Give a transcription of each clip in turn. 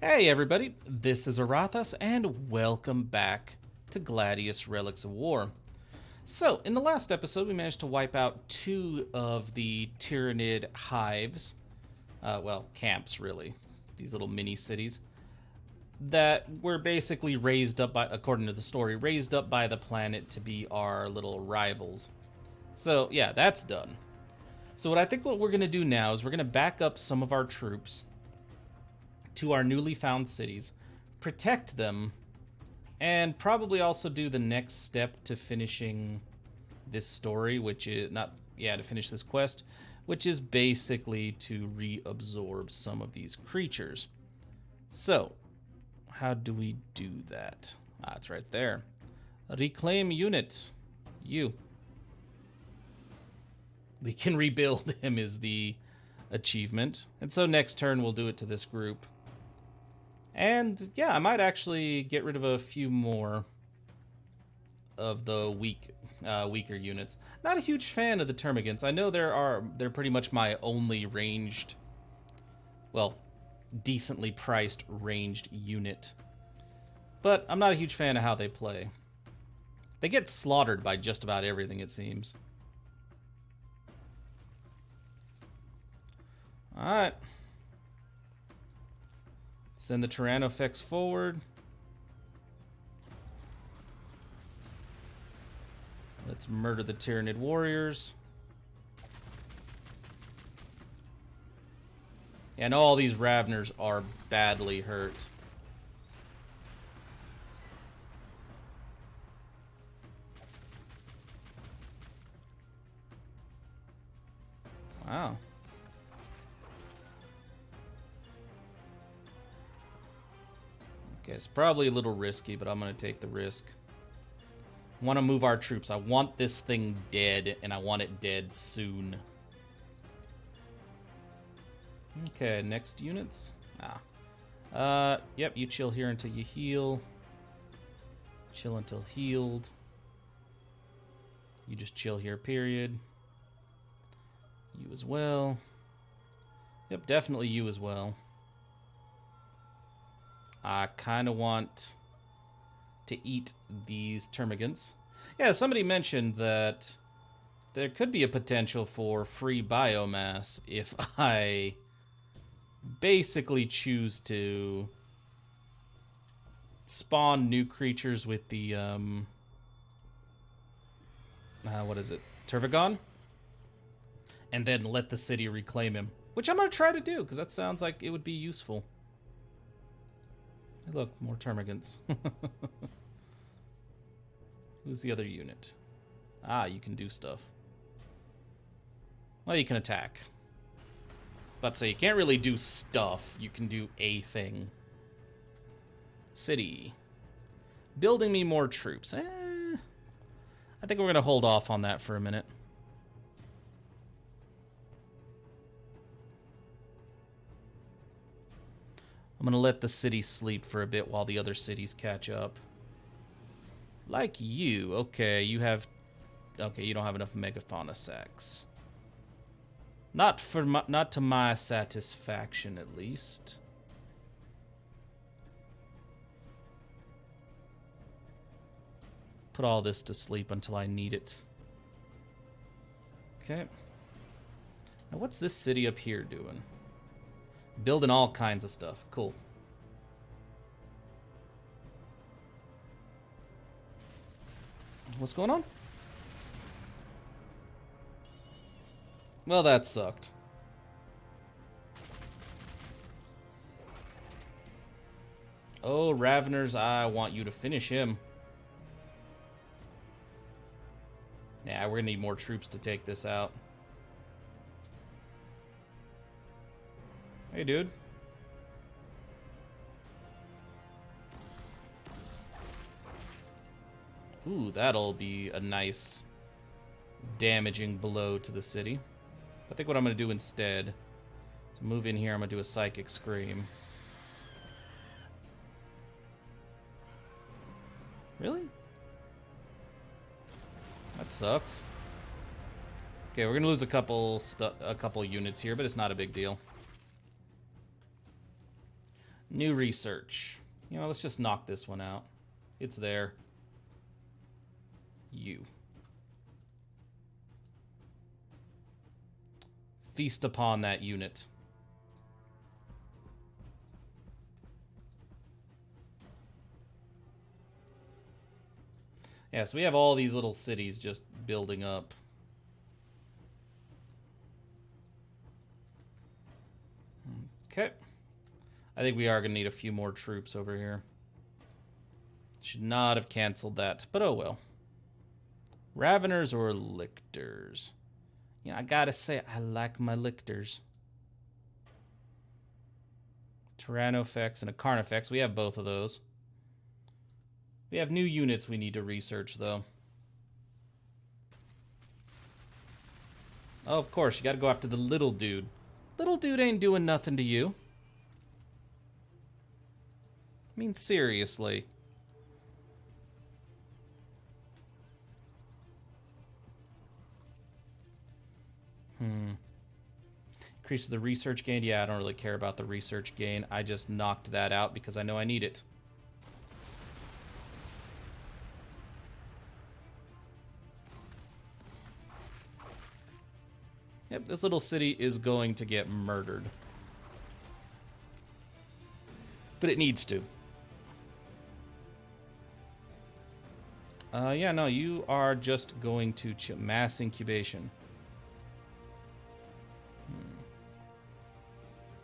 Hey everybody, this is Aurathas, and welcome back to Gladius Relics of War. So, in the last episode, we managed to wipe out two of the Tyranid hives. Well, camps, really. These little mini-cities. That were basically raised up by, according to the story, raised up by the planet to be our little rivals. So, yeah, that's done. So what we're going to do now is we're going to back up some of our troops to our newly found cities, protect them, and probably also do the next step to finishing this story, which is to finish this quest, which is basically to reabsorb some of these creatures. So, how do we do that? It's right there. Reclaim unit. You. We can rebuild him is the achievement. And so next turn we'll do it to this group. And yeah, I might actually get rid of a few more of the weaker units. Not a huge fan of the termagants. I know they're pretty much my only ranged, well, decently priced ranged unit. But I'm not a huge fan of how they play. They get slaughtered by just about everything, it seems. Alright. Send the Tyrannofex forward. Let's murder the Tyranid warriors. And all these Ravners are badly hurt. Wow. Okay, it's probably a little risky, but I'm going to take the risk. I want to move our troops. I want this thing dead, and I want it dead soon. Okay, next units. Yep, you chill here until you heal. Chill until healed. You just chill here, period. You as well. Yep, definitely you as well. I kind of want to eat these termagants. Yeah, somebody mentioned that there could be a potential for free biomass if I basically choose to spawn new creatures with the, what is it? Turvagon? And then let the city reclaim him. Which I'm going to try to do, because that sounds like it would be useful. Hey, look, more termagants. Who's the other unit? You can do stuff. Well, you can attack. But so you can't really do stuff. You can do a thing. City. Building me more troops. I think we're going to hold off on that for a minute. I'm going to let the city sleep for a bit while the other cities catch up. Like you. Okay, you have... Okay, you don't have enough megafauna sacks. Not to my satisfaction, at least. Put all this to sleep until I need it. Okay. Now, what's this city up here doing? Building all kinds of stuff. Cool. What's going on? Well, that sucked. Oh, Raveners, I want you to finish him. Yeah, we're gonna need more troops to take this out. Hey, dude. Ooh, that'll be a nice damaging blow to the city. I think what I'm going to do instead is move in here. I'm going to do a Psychic Scream. Really? That sucks. Okay, we're going to lose a couple units here, but it's not a big deal. New research. You know, let's just knock this one out. It's there. You. Feast upon that unit. Yeah, so we have all these little cities just building up. Okay. I think we are going to need a few more troops over here. Should not have canceled that, but oh well. Raveners or lictors? You know, I gotta say, I like my lictors. Tyrannofex and a Carnifex. We have both of those. We have new units we need to research, though. Oh, of course, you gotta go after the little dude. Little dude ain't doing nothing to you. I mean, seriously. Increases the research gain. Yeah, I don't really care about the research gain. I just knocked that out because I know I need it. Yep, this little city is going to get murdered. But it needs to. Yeah, no, you are just going to mass incubation.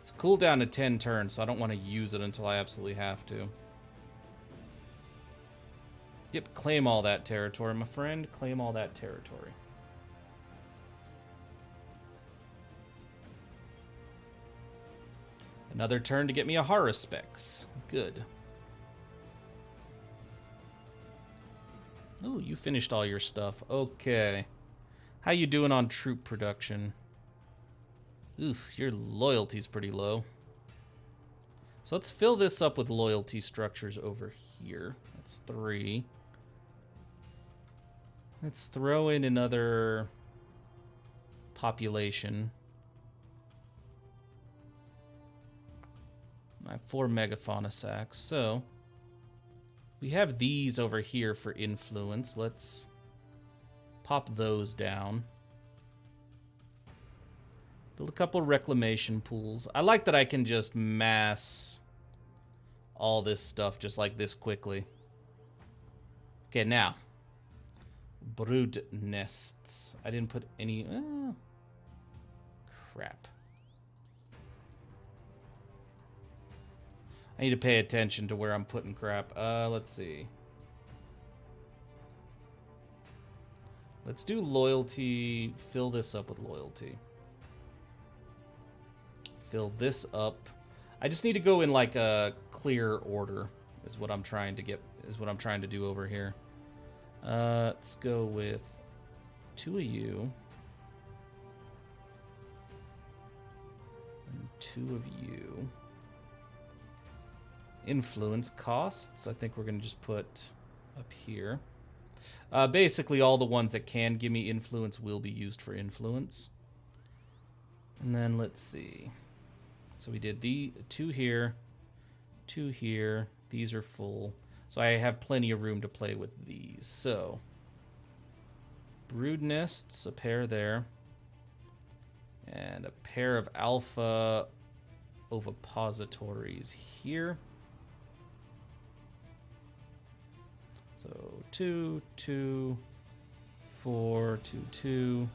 It's cooldown to 10 turns, so I don't want to use it until I absolutely have to. Yep, claim all that territory, my friend. Claim all that territory. Another turn to get me a Haruspex. Good. Oh, you finished all your stuff. Okay. How you doing on troop production? Oof, your loyalty's pretty low. So let's fill this up with loyalty structures over here. That's 3. Let's throw in another population. I have 4 megafauna sacks, so we have these over here for influence. Let's pop those down. Build a couple reclamation pools. I like that I can just mass all this stuff just like this quickly. Okay, now. Brood nests. I didn't put any... crap. I need to pay attention to where I'm putting crap. Let's see. Let's do loyalty. Fill this up with loyalty. Fill this up. I just need to go in like a clear order is what I'm trying to get, is what I'm trying to do over here. Let's go with 2 of you. And 2 of you. Influence costs, I think we're going to just put up here. Basically, all the ones that can give me influence will be used for influence. And then let's see. So we did the 2 here, 2 here. These are full. So I have plenty of room to play with these. So, brood nests, a pair there. And a pair of alpha ovipositories here. So 2, 2, 4, 2, 2.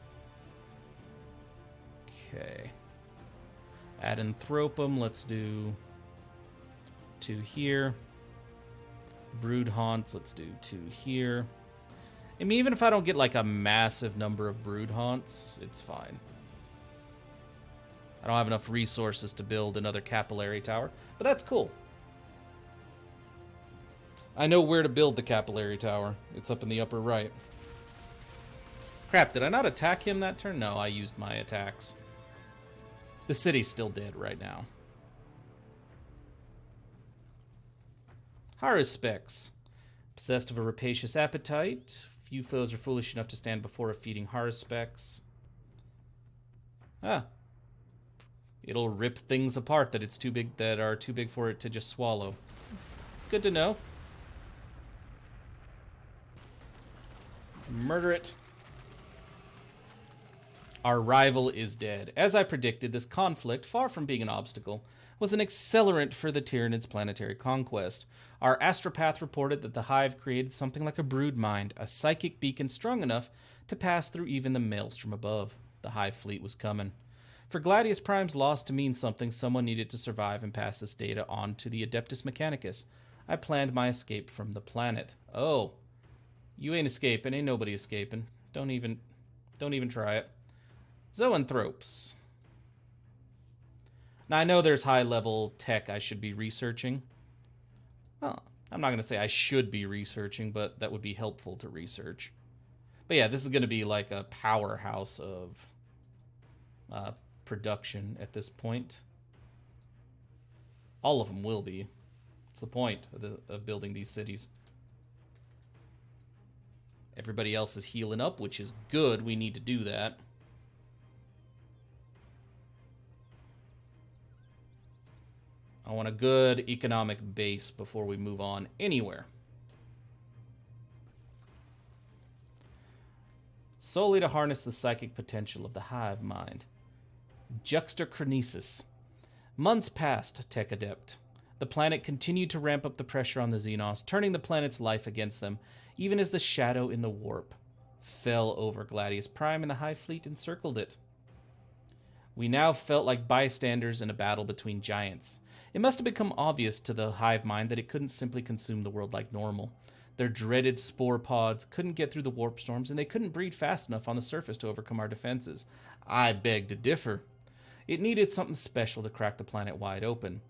Okay. Ad Anthropum, let's do 2 here. Brood haunts, let's do 2 here. I mean, even if I don't get like a massive number of brood haunts, it's fine. I don't have enough resources to build another capillary tower, but that's cool. I know where to build the capillary tower. It's up in the upper right. Crap, did I not attack him that turn? No, I used my attacks. The city's still dead right now. Haruspex. Possessed of a rapacious appetite. Few foes are foolish enough to stand before a feeding Haruspex. Ah. It'll rip things apart that are too big for it to just swallow. Good to know. Murder it. Our rival is dead. As I predicted, this conflict, far from being an obstacle, was an accelerant for the Tyranids' planetary conquest. Our astropath reported that the Hive created something like a brood mind, a psychic beacon strong enough to pass through even the maelstrom above. The Hive Fleet was coming. For Gladius Prime's loss to mean something, someone needed to survive and pass this data on to the Adeptus Mechanicus. I planned my escape from the planet. Oh, you ain't escaping. Ain't nobody escaping. Don't even try it. Zoanthropes. Now, I know there's high-level tech I should be researching. Well, I'm not going to say I should be researching, but that would be helpful to research. But yeah, this is going to be like a powerhouse of production at this point. All of them will be. It's the point of building these cities. Everybody else is healing up, which is good. We need to do that. I want a good economic base before we move on anywhere. Solely to harness the psychic potential of the hive mind. Juxtacrinesis. Months passed, Tech Adept. The planet continued to ramp up the pressure on the Xenos, turning the planet's life against them, even as the shadow in the warp fell over Gladius Prime and the Hive Fleet encircled it. We now felt like bystanders in a battle between giants. It must have become obvious to the hive mind that it couldn't simply consume the world like normal. Their dreaded spore pods couldn't get through the warp storms, and they couldn't breed fast enough on the surface to overcome our defenses. I beg to differ. It needed something special to crack the planet wide open.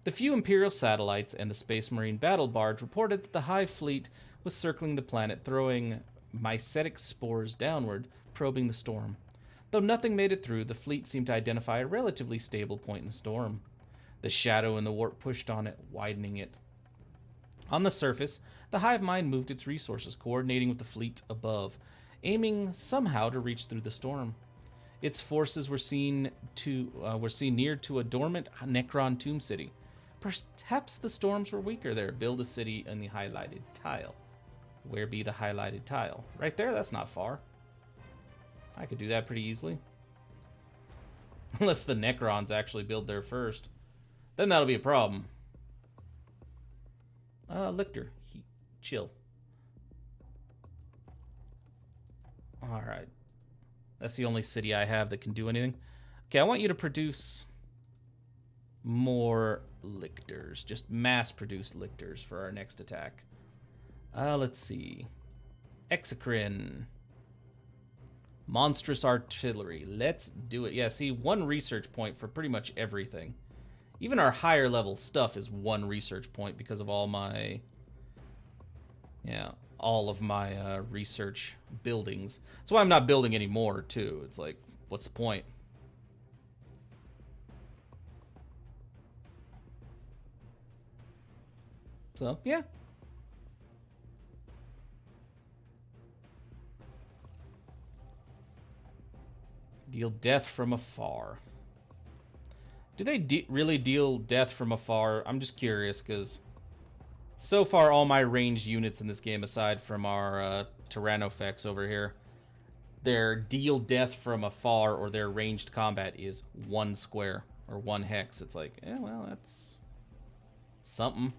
The few Imperial satellites and the Space Marine battle barge reported that the Hive Fleet was circling the planet, throwing mycetic spores downward, probing the storm. Though nothing made it through, the fleet seemed to identify a relatively stable point in the storm. The shadow in the warp pushed on it, widening it. On the surface, the hive mind moved its resources, coordinating with the fleet above, aiming somehow to reach through the storm. Its forces were seen near to a dormant Necron tomb city. Perhaps the storms were weaker there. Build a city in the highlighted tile. Where be the highlighted tile? Right there? That's not far. I could do that pretty easily. Unless the Necrons actually build there first. Then that'll be a problem. Lictor. Chill. Alright. That's the only city I have that can do anything. Okay, I want you to produce more lictors. Just mass-produce lictors for our next attack. Let's see. Exocrine. Monstrous artillery. Let's do it. Yeah, see, 1 research point for pretty much everything. Even our higher level stuff is 1 research point because of all my... Yeah, all of my research buildings. That's why I'm not building any more, too. It's like, what's the point? So, yeah. Deal death from afar. Do they really deal death from afar? I'm just curious, because so far all my ranged units in this game, aside from our Tyrannofex over here, their deal death from afar or their ranged combat is 1 square or 1 hex. It's like, yeah, well, that's something.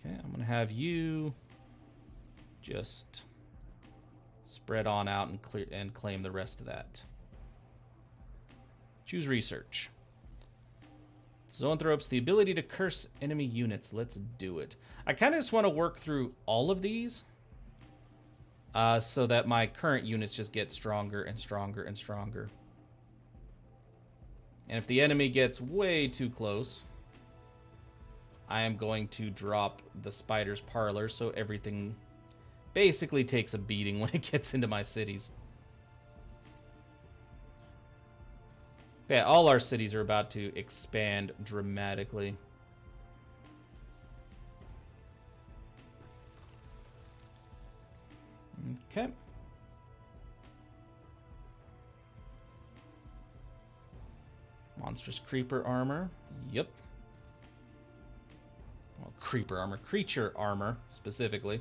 Okay, I'm going to have you just spread on out and claim the rest of that. Choose research. Zoanthropes, the ability to curse enemy units. Let's do it. I kind of just want to work through all of these so that my current units just get stronger and stronger and stronger. And if the enemy gets way too close, I am going to drop the Spider's Parlor so everything basically takes a beating when it gets into my cities. Yeah, all our cities are about to expand dramatically. Okay. Monstrous creeper armor. Yep. Well, creeper armor. Creature armor, specifically.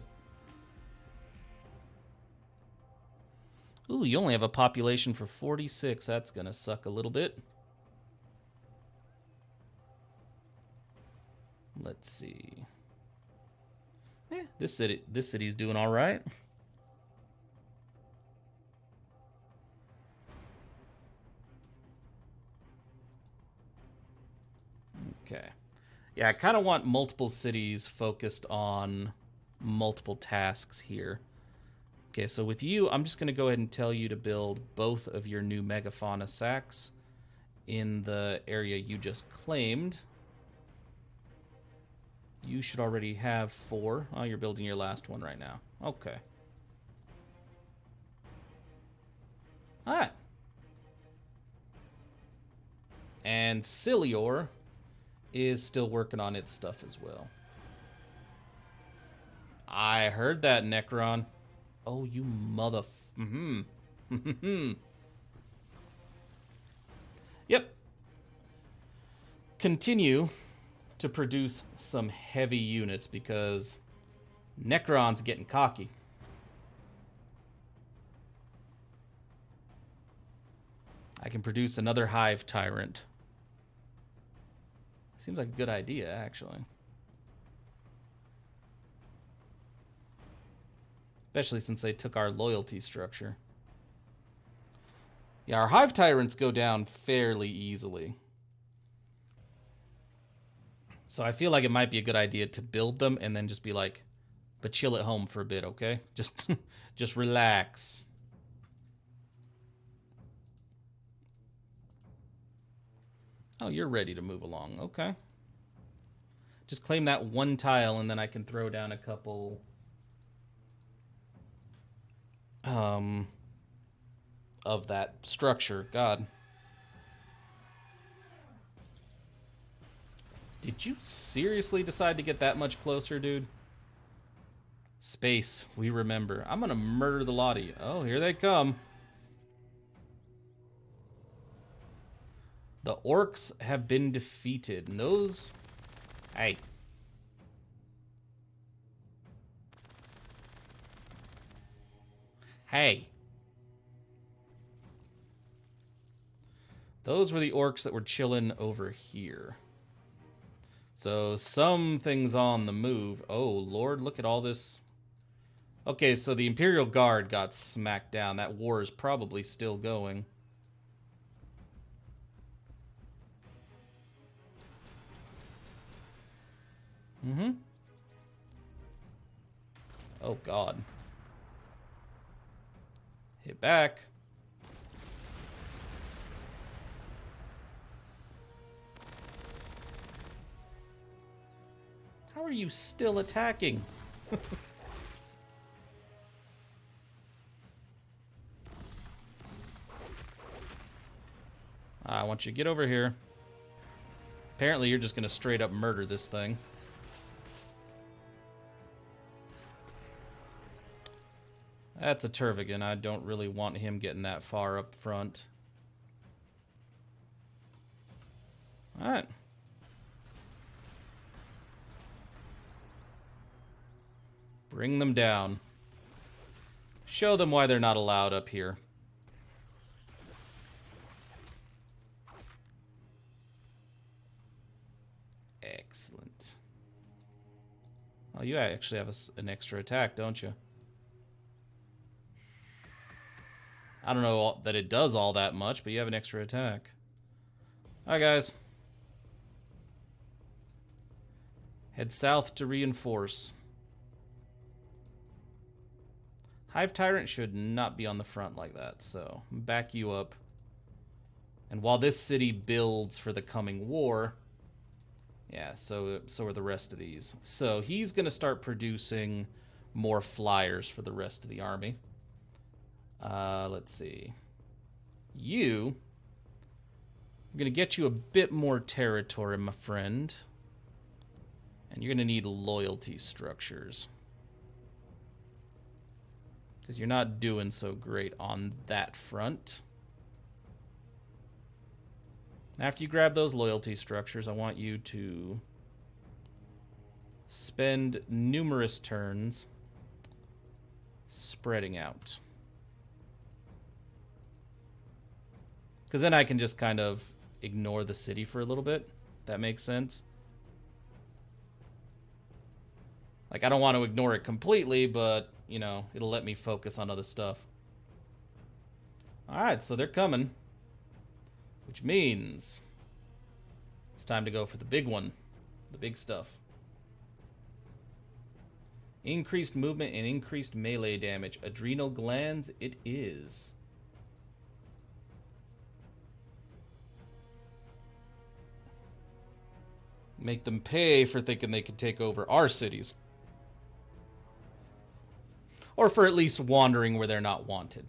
Ooh, you only have a population for 46. That's gonna suck a little bit. Let's see. This city's doing all right. Okay. Yeah, I kind of want multiple cities focused on multiple tasks here. Okay, so with you, I'm just going to go ahead and tell you to build both of your new megafauna sacks in the area you just claimed. You should already have 4. Oh, you're building your last one right now. Okay. All right. And Cilior is still working on its stuff as well. I heard that, Necron. Oh, you Yep. Continue to produce some heavy units because Necron's getting cocky. I can produce another Hive Tyrant. Seems like a good idea, actually. Especially since they took our loyalty structure. Yeah, our Hive Tyrants go down fairly easily. So I feel like it might be a good idea to build them and then just be like, but chill at home for a bit, okay? Just relax. Oh, you're ready to move along. Okay. Just claim that one tile and then I can throw down a couple of that structure. God. Did you seriously decide to get that much closer, dude? Space, we remember. I'm gonna murder the lot of you. Oh, here they come. The orcs have been defeated, and those... Hey. Hey. Those were the orcs that were chilling over here. So, something's on the move. Oh, Lord, look at all this. Okay, so the Imperial Guard got smacked down. That war is probably still going. Oh, God. Hit back. How are you still attacking? I want you to get over here. Apparently, you're just going to straight up murder this thing. That's a Turvigan. I don't really want him getting that far up front. Alright. Bring them down. Show them why they're not allowed up here. Excellent. Oh, you actually have an extra attack, don't you? I don't know that it does all that much, but you have an extra attack. Alright, guys. Head south to reinforce. Hive Tyrant should not be on the front like that, so back you up. And while this city builds for the coming war... Yeah, so are the rest of these. So he's going to start producing more flyers for the rest of the army. Let's see. I'm going to get you a bit more territory, my friend. And you're going to need loyalty structures. Because you're not doing so great on that front. After you grab those loyalty structures, I want you to spend numerous turns spreading out. Because then I can just kind of ignore the city for a little bit, if that makes sense. Like, I don't want to ignore it completely, but, you know, it'll let me focus on other stuff. Alright, so they're coming. Which means it's time to go for the big one. The big stuff. Increased movement and increased melee damage. Adrenal glands it is. Make them pay for thinking they could take over our cities. Or for at least wandering where they're not wanted.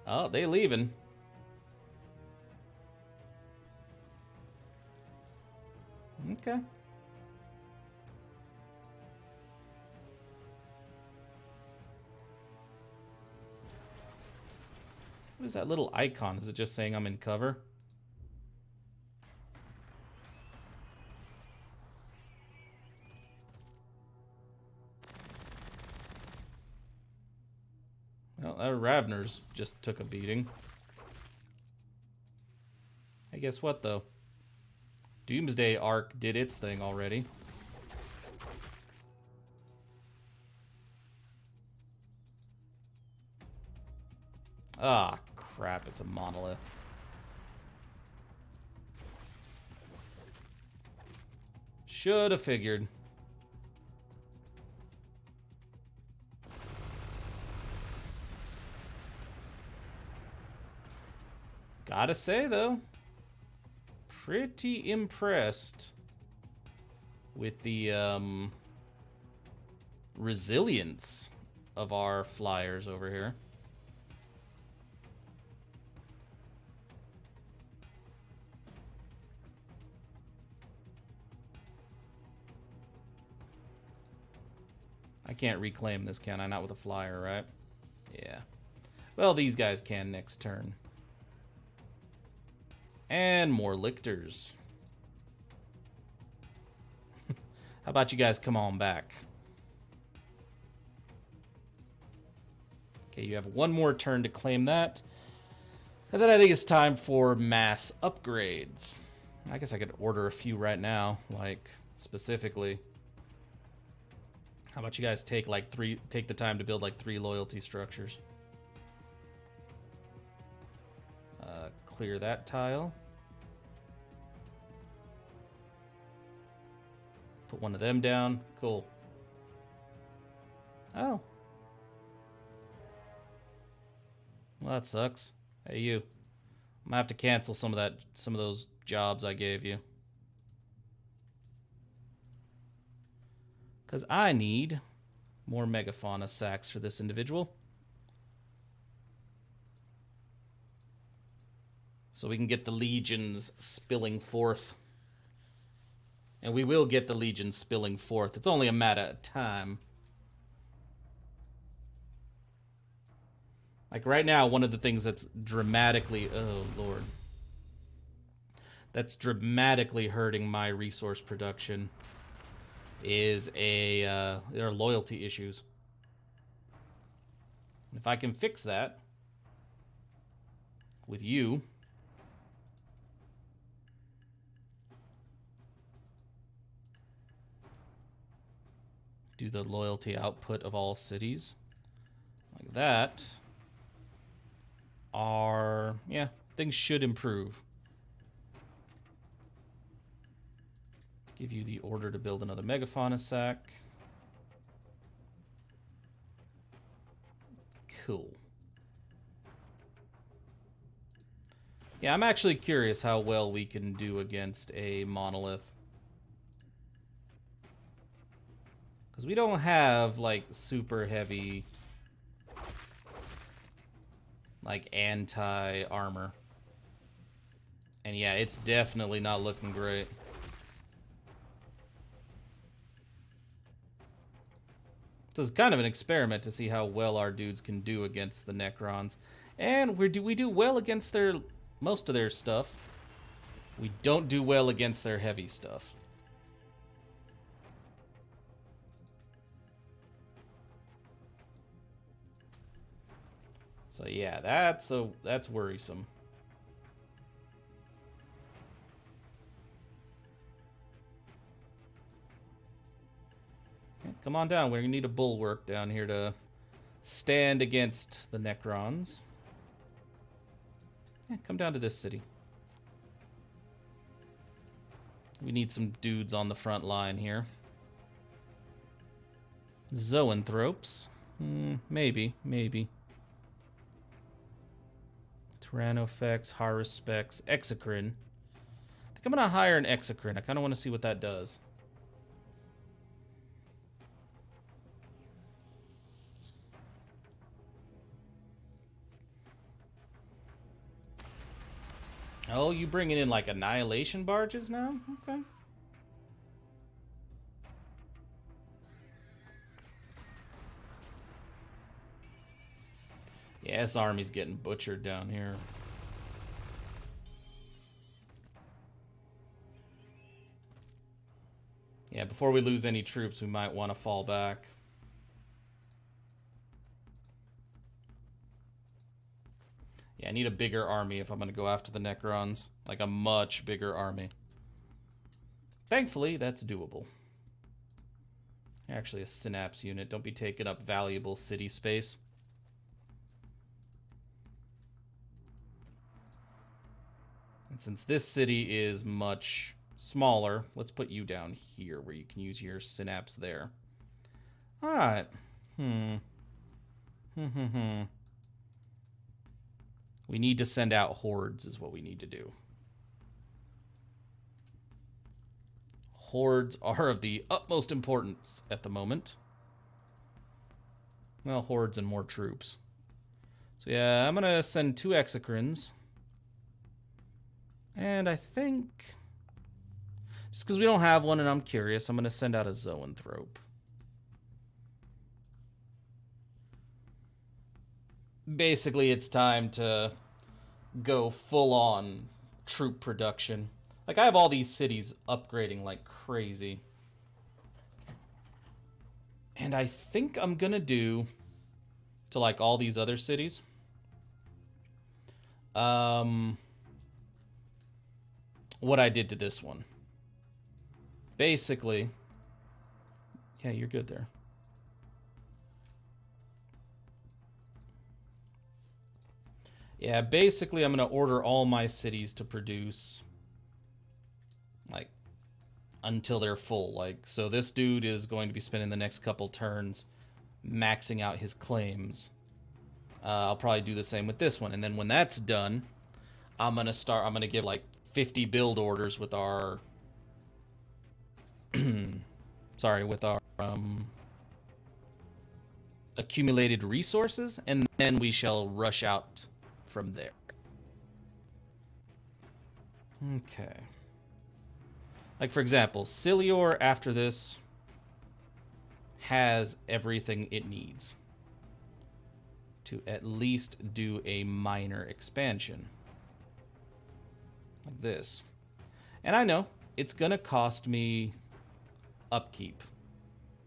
Oh, they leaving. Okay. What is that little icon? Is it just saying I'm in cover? Well, our Ravners just took a beating. Hey, guess what, though? Doomsday Arc did its thing already. Ah, crap, it's a monolith. Should have figured. Gotta say, though, pretty impressed with the resilience of our flyers over here. I can't reclaim this, can I? Not with a flyer, right? Yeah. Well, these guys can next turn. And more lictors. How about you guys come on back? Okay, you have one more turn to claim that. And then I think it's time for mass upgrades. I guess I could order a few right now, like, specifically. How about you guys take the time to build like 3 loyalty structures? Clear that tile. Put one of them down. Cool. Oh. Well, that sucks. Hey, you. I'm gonna have to cancel some of those jobs I gave you. Because I need more megafauna sacks for this individual. So we can get the legions spilling forth. And we will get the legions spilling forth. It's only a matter of time. Like right now, one of the things that's dramatically... Oh, Lord. That's dramatically hurting my resource production is there are loyalty issues. If I can fix that with you... Do the loyalty output of all cities. Like that. Yeah, things should improve. Give you the order to build another megafauna sack. Cool. Yeah, I'm actually curious how well we can do against a monolith. Because we don't have, like, super heavy, like, anti-armor. And yeah, it's definitely not looking great. So it's kind of an experiment to see how well our dudes can do against the Necrons. And we do well against most of their stuff. We don't do well against their heavy stuff. So yeah, that's worrisome. Okay, come on down. We're gonna need a bulwark down here to stand against the Necrons. Yeah, come down to this city. We need some dudes on the front line here. Zoanthropes. Maybe. Tyrannofex, Haruspex, Exocrine. I think I'm gonna hire an Exocrine. I kind of want to see what that does. Oh, you bringing in like annihilation barges now? Okay. Yeah, this army's getting butchered down here. Yeah, before we lose any troops, we might want to fall back. Yeah, I need a bigger army if I'm going to go after the Necrons. Like a much bigger army. Thankfully, that's doable. Actually, a synapse unit. Don't be taking up valuable city space. And since this city is much smaller, let's put you down here where you can use your synapse there. Alright. We need to send out hordes is what we need to do. Hordes are of the utmost importance at the moment. Well, hordes and more troops. So yeah, I'm going to send 2 Exocrines. And I think, just because we don't have one and I'm curious, I'm going to send out a Zoanthrope. Basically, it's time to go full-on troop production. Like, I have all these cities upgrading like crazy. And I think I'm going to do to, like, all these other cities. What I did to this one. Basically, yeah, you're good there. Yeah, basically I'm going to order all my cities to produce, like, until they're full. Like, so this dude is going to be spending the next couple turns maxing out his claims. I'll probably do the same with this one. And then when that's done, I'm going to give, like, 50 build orders with our with our accumulated resources, and then we shall rush out from there. Okay. Like, for example, Silior after this has everything it needs to at least do a minor expansion. Like this. And I know it's going to cost me upkeep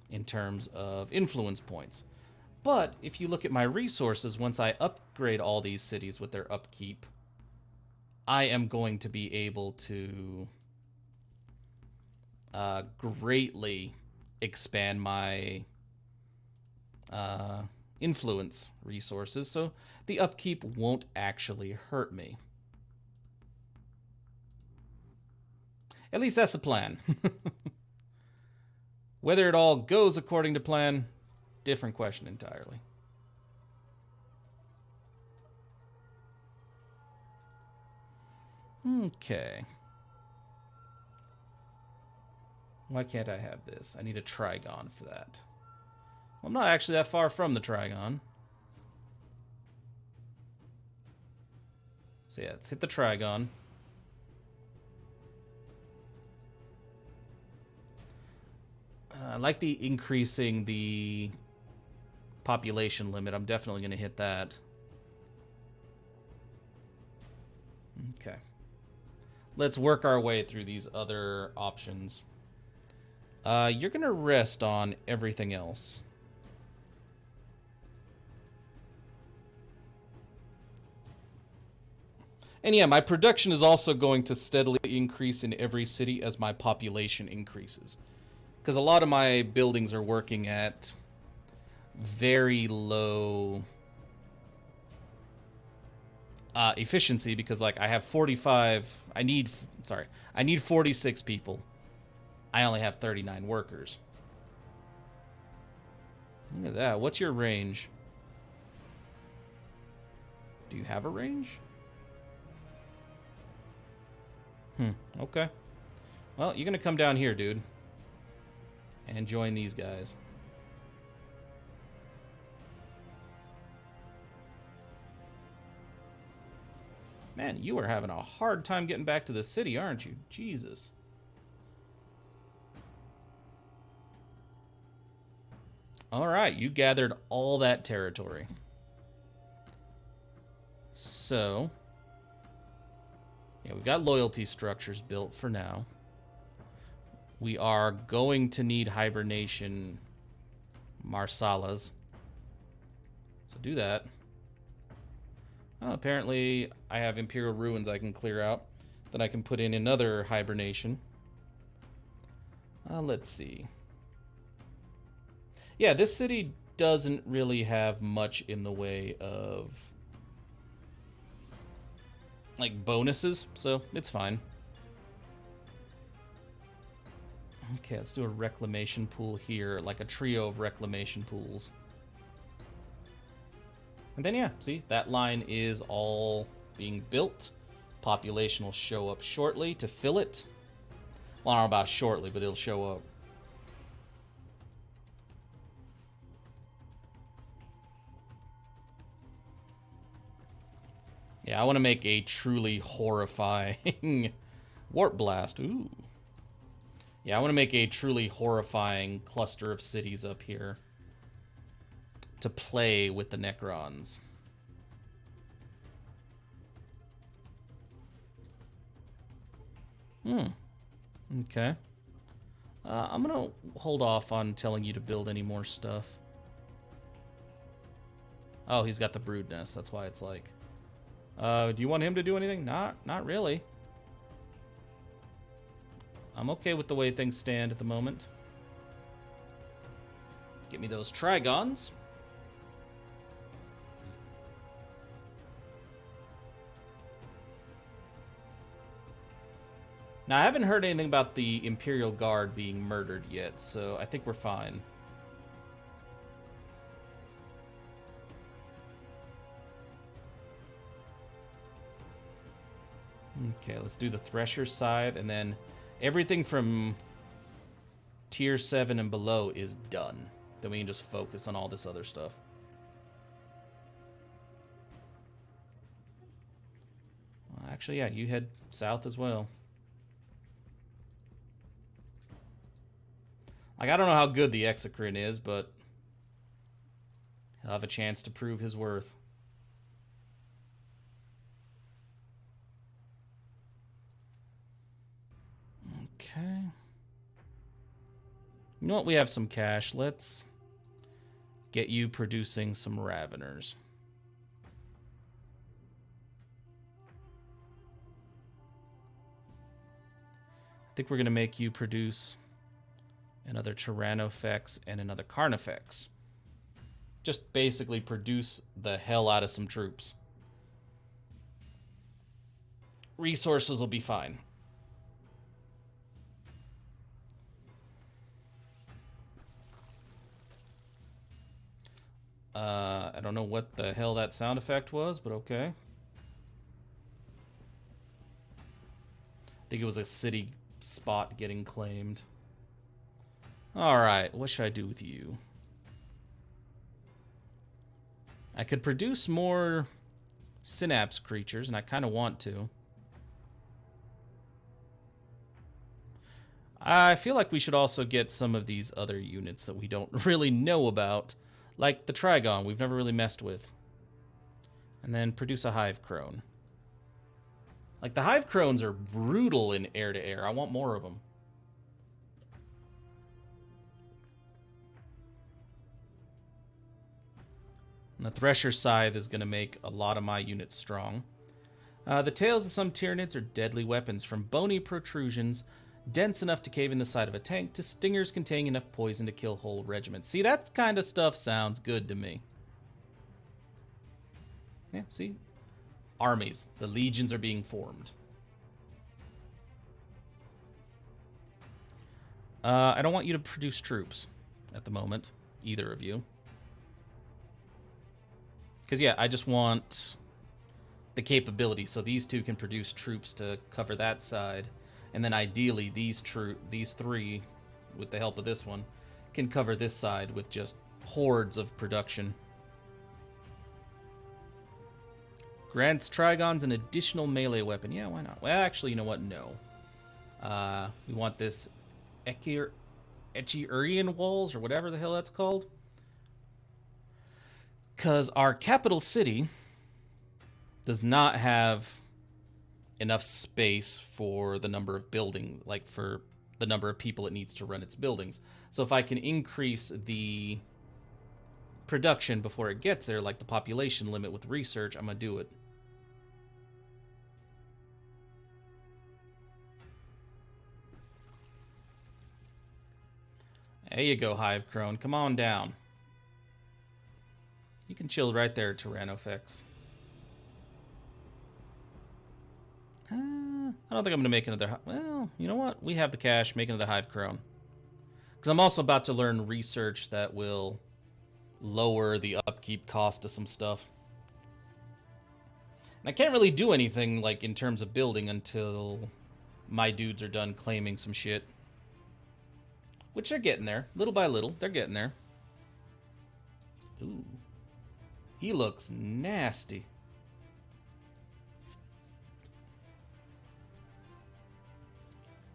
in terms of influence points. But if you look at my resources, once I upgrade all these cities with their upkeep, I am going to be able to greatly expand my influence resources, so the upkeep won't actually hurt me. At least that's the plan. Whether it all goes according to plan, different question entirely. Okay. Why can't I have this? I need a Trigon for that. Well, I'm not actually that far from the Trigon. So yeah, let's hit the Trigon. I like the increasing the population limit. I'm definitely going to hit that. Okay. Let's work our way through these other options. You're going to rest on everything else. And yeah, my production is also going to steadily increase in every city as my population increases. Because a lot of my buildings are working at very low efficiency, because like I have 45, I need 46 people. I only have 39 workers. Look at that. What's your range? Do you have a range? Okay. Well, you're gonna come down here, dude. And join these guys. Man, you are having a hard time getting back to the city, aren't you? Jesus. Alright, you gathered all that territory. So... yeah, we've got loyalty structures built for now. We are going to need hibernation marsalas. So do that. Well, apparently I have Imperial ruins I can clear out. Then I can put in another hibernation. Let's see. Yeah, this city doesn't really have much in the way of like bonuses, so it's fine. Okay, let's do a reclamation pool here, like a trio of reclamation pools. And then yeah, see, that line is all being built. Population will show up shortly to fill it. Well, I don't know about shortly, but it'll show up. Yeah, I want to make a truly horrifying warp blast. Ooh. Yeah, I want to make a truly horrifying cluster of cities up here to play with the Necrons. Okay. I'm going to hold off on telling you to build any more stuff. Oh, he's got the brood nest. That's why it's like... do you want him to do anything? Not really. I'm okay with the way things stand at the moment. Get me those Trigons. Now, I haven't heard anything about the Imperial Guard being murdered yet, so I think we're fine. Okay, let's do the Thresher side, and then everything from tier 7 and below is done. Then we can just focus on all this other stuff. Well, actually, yeah, you head south as well. Like, I don't know how good the Exocrine is, but he'll have a chance to prove his worth. Okay. You know what? We have some cash. Let's get you producing some Raveners. I think we're going to make you produce another Tyrannofex and another Carnifex. Just basically produce the hell out of some troops. Resources will be fine. I don't know what the hell that sound effect was, but okay. I think it was a city spot getting claimed. Alright, what should I do with you? I could produce more synapse creatures, and I kind of want to. I feel like we should also get some of these other units that we don't really know about, Like the Trigon, we've never really messed with. And then produce a Hive Crone. Like, the Hive Crones are brutal in air-to-air. I want more of them. And the Thresher Scythe is going to make a lot of my units strong. The tails of some Tyranids are deadly weapons, from bony protrusions dense enough to cave in the side of a tank to stingers containing enough poison to kill whole regiments. See, that kind of stuff sounds good to me. Yeah, see? Armies. The legions are being formed. I don't want you to produce troops at the moment, either of you. Because, yeah, I just want the capability so these two can produce troops to cover that side. And then ideally, these three, with the help of this one, can cover this side with just hordes of production. Grants Trigons an additional melee weapon. Yeah, why not? Well, actually, you know what? No. We want this Echiurian walls, or whatever the hell that's called. Because our capital city does not have enough space for the number of buildings, like for the number of people it needs to run its buildings. So if I can increase the production before it gets there, like the population limit with research, I'm going to do it. There you go, Hive Crone. Come on down. You can chill right there, Tyrannofex. I don't think I'm going to make another... Well, you know what? We have the cash. Make another Hive Crone. Because I'm also about to learn research that will lower the upkeep cost of some stuff. And I can't really do anything, like, in terms of building until my dudes are done claiming some shit. Which they're getting there. Little by little. They're getting there. Ooh. He looks nasty.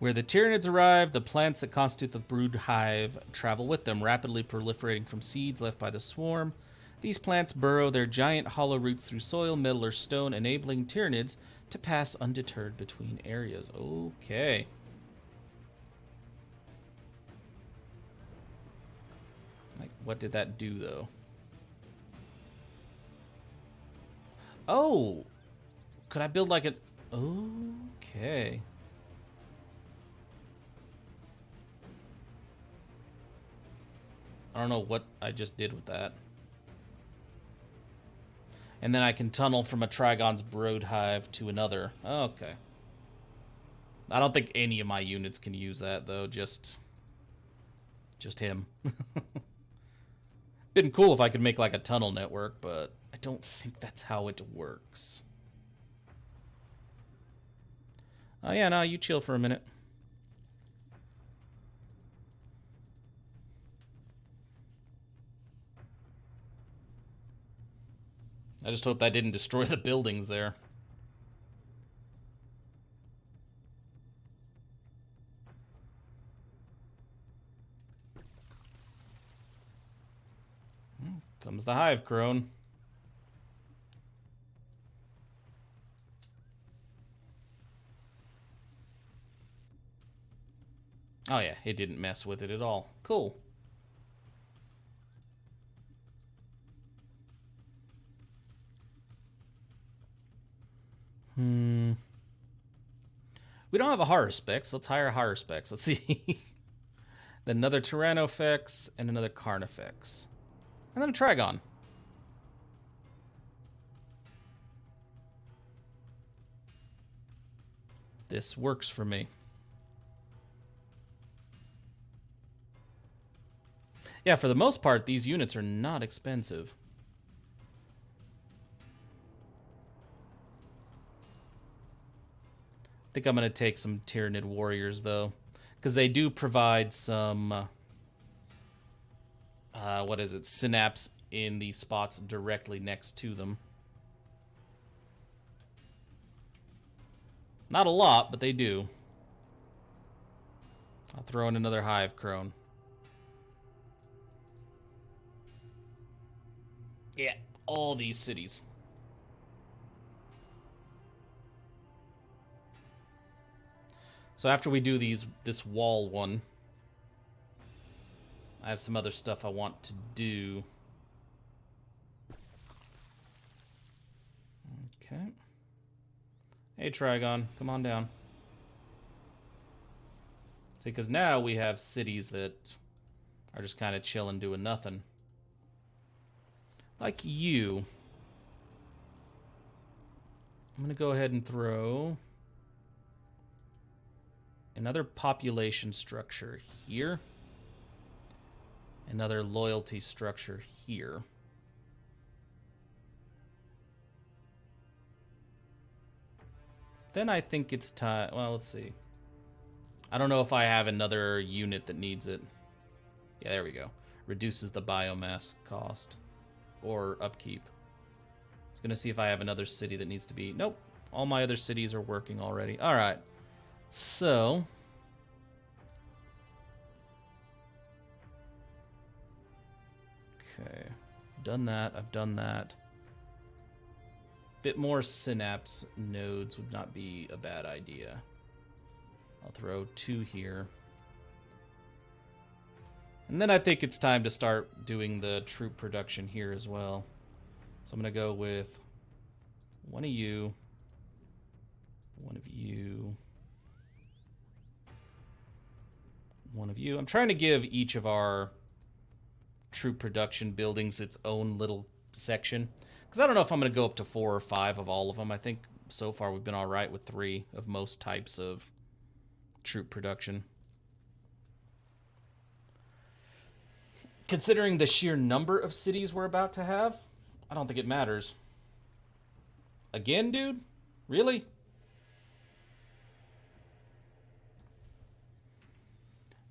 Where the Tyranids arrive, the plants that constitute the brood hive travel with them, rapidly proliferating from seeds left by the swarm. These plants burrow their giant hollow roots through soil, metal, or stone, enabling Tyranids to pass undeterred between areas. Okay. Like, what did that do, though? Oh! Could I build like an... Okay. I don't know what I just did with that. And then I can tunnel from a Trigon's brood hive to another. Okay. I don't think any of my units can use that, though. Just him. Been cool if I could make like a tunnel network, but I don't think that's how it works. Oh yeah, no, you chill for a minute. I just hope that didn't destroy the buildings there. Comes the Hive Crone. Oh yeah, it didn't mess with it at all. Cool. We don't have a Haruspex. Let's hire a Haruspex. Let's see. Then another Tyrannofex and another Carnifex. And then a Trigon. This works for me. Yeah, for the most part, these units are not expensive. I think I'm going to take some Tyranid warriors, though. Because they do provide some... what is it? Synapse in the spots directly next to them. Not a lot, but they do. I'll throw in another Hive Crone. Yeah, all these cities. So after we do this wall one, I have some other stuff I want to do. Okay. Hey, Trigon, come on down. See, because now we have cities that are just kind of chilling, doing nothing. Like you. I'm going to go ahead and throw another population structure here. Another loyalty structure here. Then I think it's time... Well, let's see. I don't know if I have another unit that needs it. Yeah, there we go. Reduces the biomass cost. Or upkeep. I was going to see if I have another city that needs to be... Nope. All my other cities are working already. Alright. So... Okay. I've done that. I've done that. Bit more synapse nodes would not be a bad idea. I'll throw 2 here. And then I think it's time to start doing the troop production here as well. So I'm going to go with one of you, one of you, one of you. I'm trying to give each of our troop production buildings its own little section. Because I don't know if I'm going to go up to 4 or 5 of all of them. I think so far we've been all right with 3 of most types of troop production. Considering the sheer number of cities we're about to have, I don't think it matters. Again, dude? Really?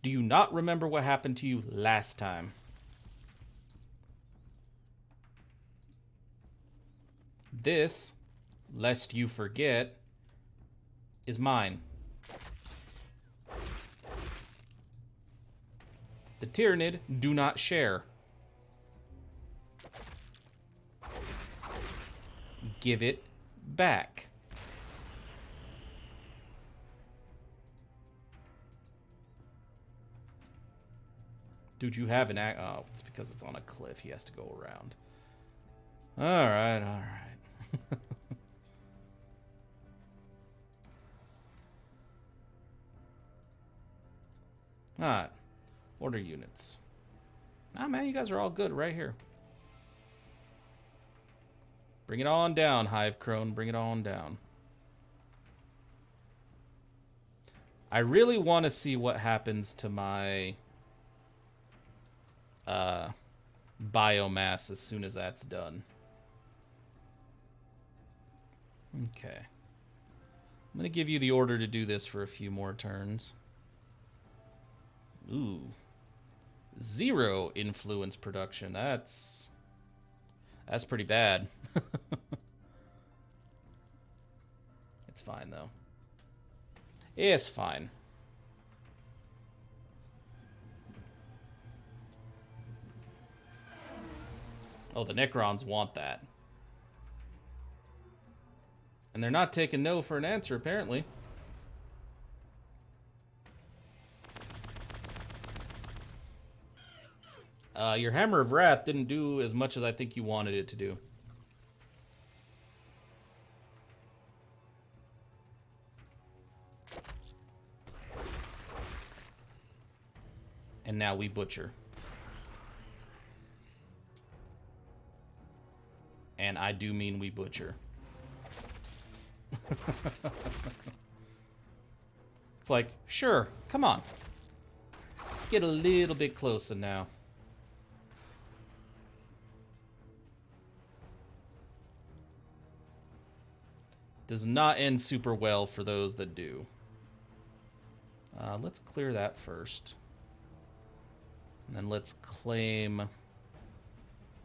Do you not remember what happened to you last time? This, lest you forget, is mine. The Tyranid do not share. Give it back. Dude, you have an act. Oh, it's because it's on a cliff. He has to go around. Alright, alright. Alright. Order units. Ah, man, you guys are all good right here. Bring it on down, Hive Crone. Bring it on down. I really want to see what happens to my biomass as soon as that's done. Okay. I'm going to give you the order to do this for a few more turns. Ooh. 0 influence production. That's pretty bad. It's fine, though. It's fine. Oh, the Necrons want that. And they're not taking no for an answer, apparently. Your Hammer of Wrath didn't do as much as I think you wanted it to do. And now we butcher. And I do mean we butcher. It's like, sure, come on. Get a little bit closer now. Does not end super well for those that do. Let's clear that first. And then let's claim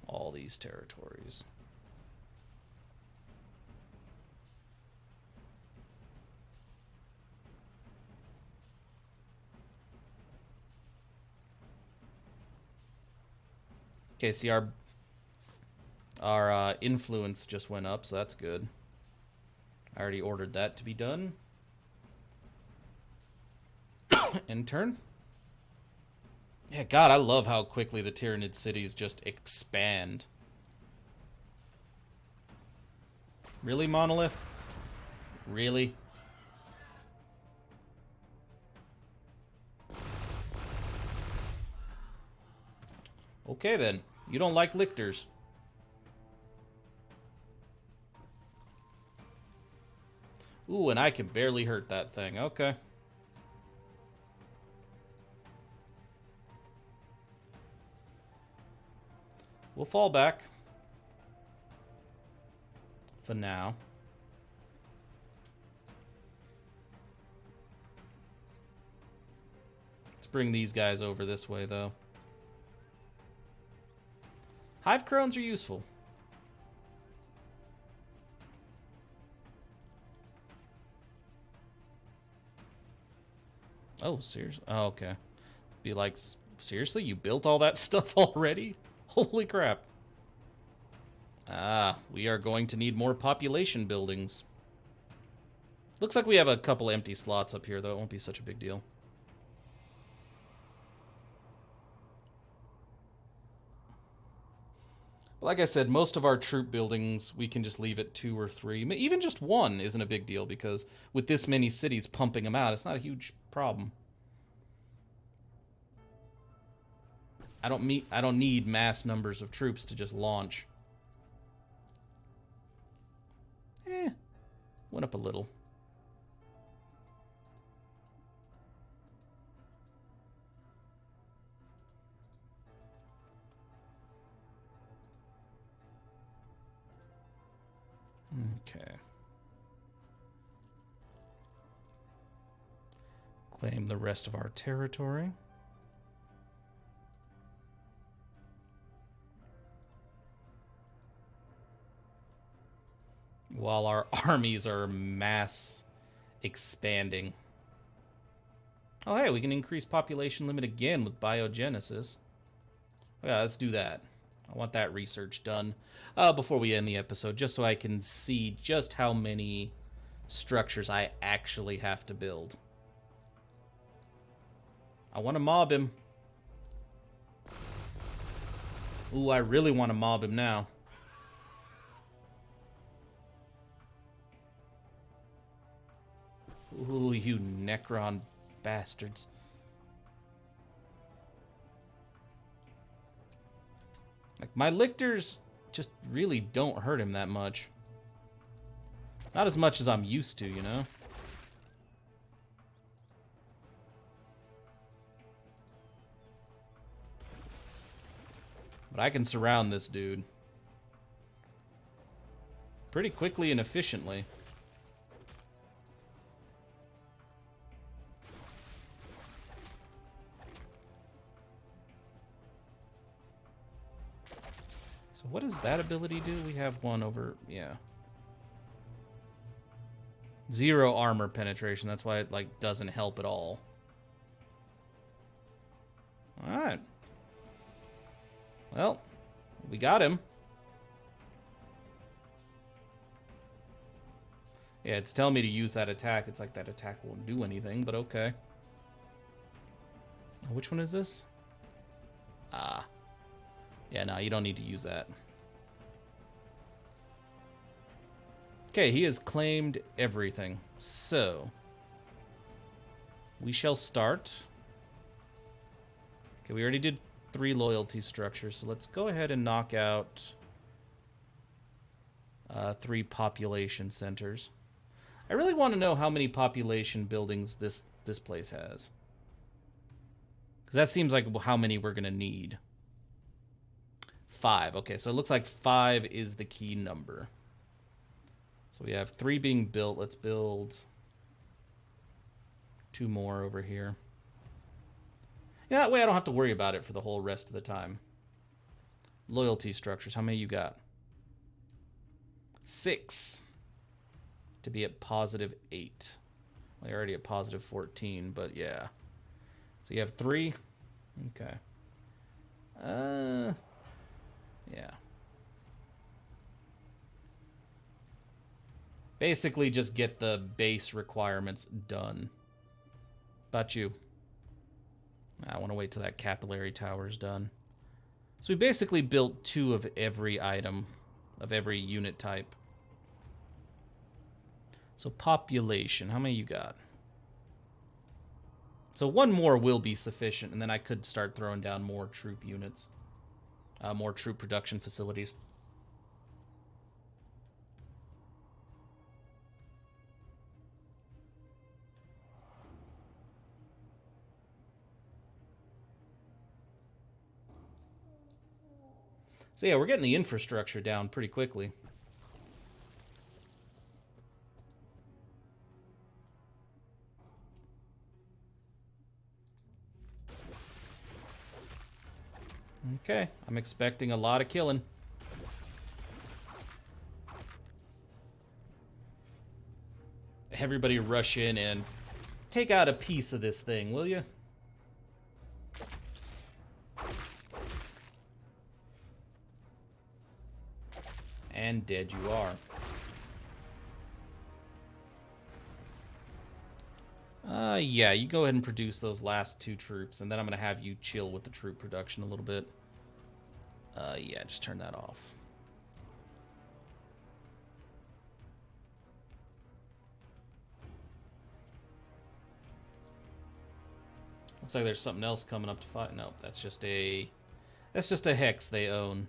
all these territories. Okay, see, our Our influence just went up, so that's good. I already ordered that to be done. End turn. Yeah, God, I love how quickly the Tyranid cities just expand. Really, Monolith? Really? Okay, then. You don't like lictors. Ooh, and I can barely hurt that thing. Okay. We'll fall back. For now. Let's bring these guys over this way, though. Hive crones are useful. Oh, seriously? Oh, okay. Be like, seriously? You built all that stuff already? Holy crap. Ah, we are going to need more population buildings. Looks like we have a couple empty slots up here, though. It won't be such a big deal. Like I said, most of our troop buildings, we can just leave at 2 or 3. Even just 1 isn't a big deal, because with this many cities pumping them out, it's not a huge problem. I don't need mass numbers of troops to just launch. Went up a little. Okay. Claim the rest of our territory. While our armies are mass expanding. Oh, hey, we can increase population limit again with biogenesis. Yeah, let's do that. I want that research done before we end the episode, just so I can see just how many structures I actually have to build. I want to mob him. Ooh, I really want to mob him now. Ooh, you Necron bastards. Like, my lictors just really don't hurt him that much. Not as much as I'm used to, you know? But I can surround this dude pretty quickly and efficiently. So what does that ability do? We have one over, yeah. 0 armor penetration. That's why it, like, doesn't help at all. Alright. Well, we got him. Yeah, it's telling me to use that attack. It's like that attack won't do anything, but okay. Which one is this? Ah. Yeah, no, you don't need to use that. Okay, he has claimed everything. So, we shall start. Okay, we already did 3 loyalty structures, so let's go ahead and knock out 3 population centers. I really want to know how many population buildings this place has, because that seems like how many we're gonna need. 5. Okay, so it looks like 5 is the key number. So we have 3 being built. Let's build 2 more over here. Yeah, that way I don't have to worry about it for the whole rest of the time. Loyalty structures. How many you got? 6. To be at +8. Well, you're already at +14, but yeah. So you have 3. Okay. Yeah. Basically, just get the base requirements done. About you? I want to wait till that capillary tower is done. So we basically built 2 of every item, of every unit type. So population, how many you got? So 1 more will be sufficient, and then I could start throwing down more troop units. More troop production facilities. So yeah, we're getting the infrastructure down pretty quickly. Okay, I'm expecting a lot of killing. Everybody rush in and take out a piece of this thing, will you? And dead you are. Yeah, you go ahead and produce those last 2 troops, and then I'm going to have you chill with the troop production a little bit. Yeah, just turn that off. Looks like there's something else coming up to fight. Nope, that's just a hex they own.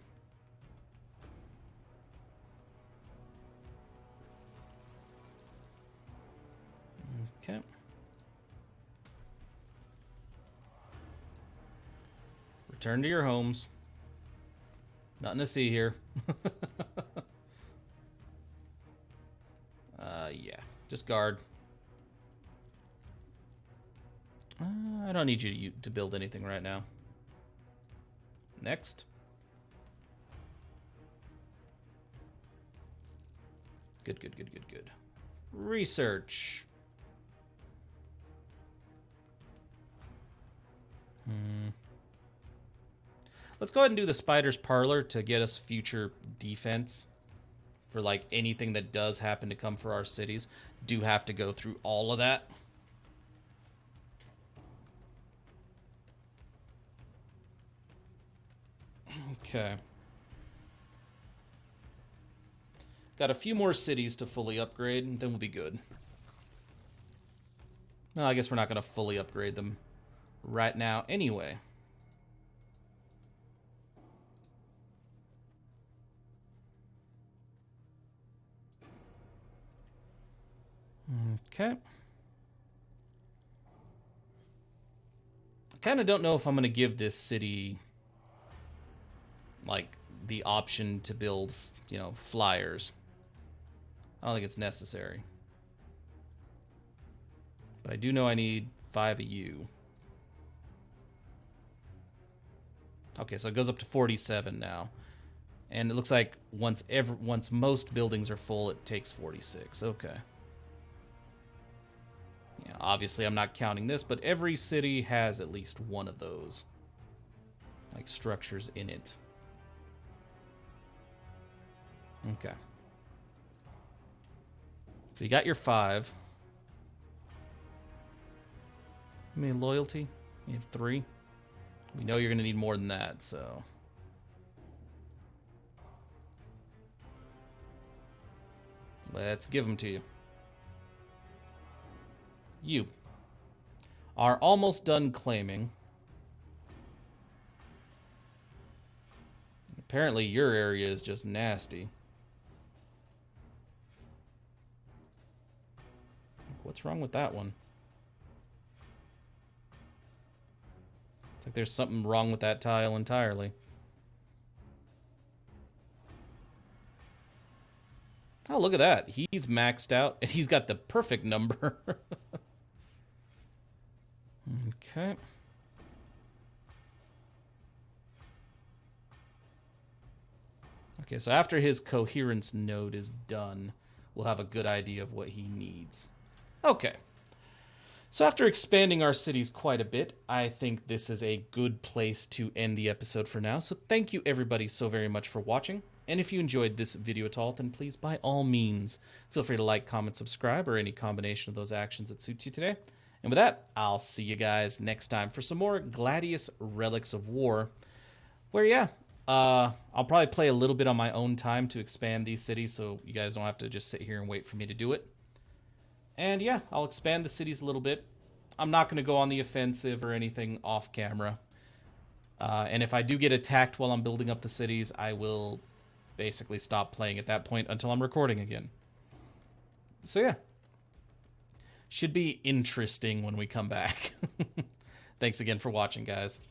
Okay. Return to your homes. Nothing to see here. Yeah, just guard. I don't need you to build anything right now. Next. Good, good, good, good, good. Research. Let's go ahead and do the Spider's Parlor to get us future defense for, like, anything that does happen to come for our cities. Do have to go through all of that. Okay. Got a few more cities to fully upgrade, and then we'll be good. No, I guess we're not going to fully upgrade them right now anyway. Okay. I kind of don't know if I'm going to give this city, like, the option to build, you know, flyers. I don't think it's necessary. But I do know I need 5 of you. Okay, so it goes up to 47 now. And it looks like once most buildings are full, it takes 46. Okay. Yeah, obviously I'm not counting this, but every city has at least one of those, like, structures in it. Okay. So you got your 5. How many loyalty? You have 3. We know you're going to need more than that, so... let's give them to you. You are almost done claiming. Apparently your area is just nasty. What's wrong with that one? It's like there's something wrong with that tile entirely. Oh, look at that. He's maxed out, and he's got the perfect number. Okay. Okay, so after his coherence node is done, we'll have a good idea of what he needs. Okay. So after expanding our cities quite a bit, I think this is a good place to end the episode for now. So thank you everybody so very much for watching. And if you enjoyed this video at all, then please, by all means, feel free to like, comment, subscribe, or any combination of those actions that suits you today. And with that, I'll see you guys next time for some more Gladius Relics of War, where, yeah, I'll probably play a little bit on my own time to expand these cities, so you guys don't have to just sit here and wait for me to do it. And yeah, I'll expand the cities a little bit. I'm not going to go on the offensive or anything off camera. And if I do get attacked while I'm building up the cities, I will basically stop playing at that point until I'm recording again. So yeah. Should be interesting when we come back. Thanks again for watching, guys.